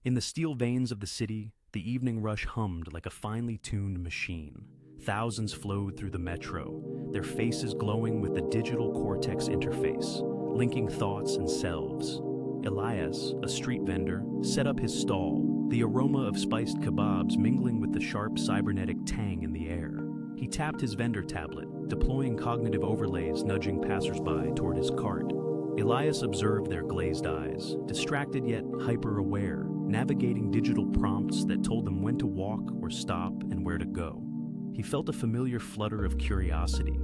In the steel veins of the city, the evening rush hummed like a finely tuned machine. Thousands flowed through the metro, their faces glowing with the digital Cortex interface, linking thoughts and selves. Elias, a street vendor, set up his stall, the aroma of spiced kebabs mingling with the sharp cybernetic tang in the air. He tapped his vendor tablet, deploying cognitive overlays nudging passersby toward his cart. Elias observed their glazed eyes, distracted yet hyper-aware, navigating digital prompts that told them when to walk or stop and where to go. He felt a familiar flutter of curiosity,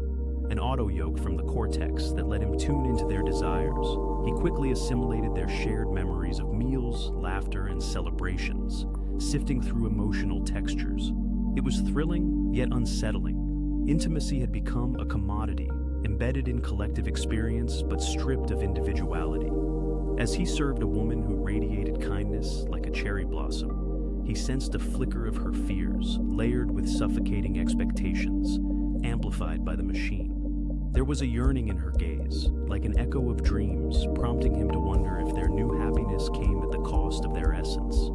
an auto-yoke from the Cortex that let him tune into their desires. He quickly assimilated their shared memories of meals, laughter, and celebrations, sifting through emotional textures. It was thrilling, yet unsettling. Intimacy had become a commodity, embedded in collective experience but stripped of individuality. As he served a woman who radiated kindness like a cherry blossom, he sensed a flicker of her fears, layered with suffocating expectations, amplified by the machine. There was a yearning in her gaze, like an echo of dreams, prompting him to wonder if their new happiness came at the cost of their essence.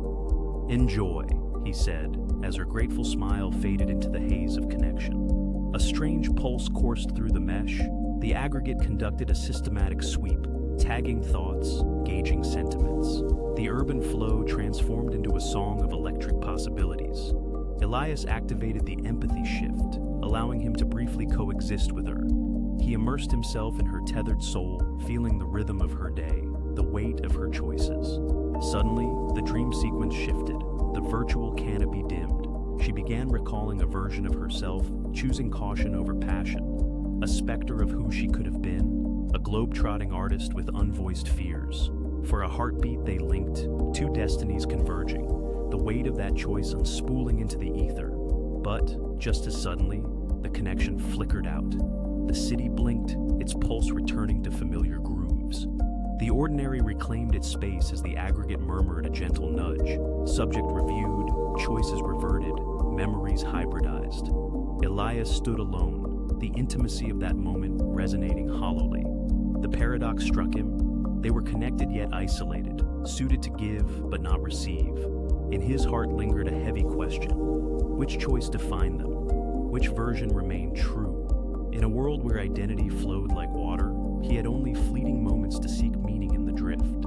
"Enjoy," he said, as her grateful smile faded into the haze of connection. A strange pulse coursed through the mesh. The aggregate conducted a systematic sweep, tagging thoughts, gauging sentiments. The urban flow transformed into a song of electric possibilities. Elias activated the empathy shift, allowing him to briefly coexist with her. He immersed himself in her tethered soul, feeling the rhythm of her day, the weight of her choices. Suddenly, the dream sequence shifted, the virtual canopy dimmed. She began recalling a version of herself, choosing caution over passion, a specter of who she could have been, a globe-trotting artist with unvoiced fears. For a heartbeat they linked, two destinies converging, the weight of that choice unspooling into the ether. But, just as suddenly, the connection flickered out. The city blinked, its pulse returning to familiar grooves. The ordinary reclaimed its space as the aggregate murmured a gentle nudge. Subject reviewed, choices reverted, memories hybridized. Elias stood alone, the intimacy of that moment resonating hollowly. The paradox struck him. They were connected yet isolated, suited to give but not receive. In his heart lingered a heavy question. Which choice defined them? Which version remained true? In a world where identity flowed like water, he had only fleeting moments to seek meaning in the drift.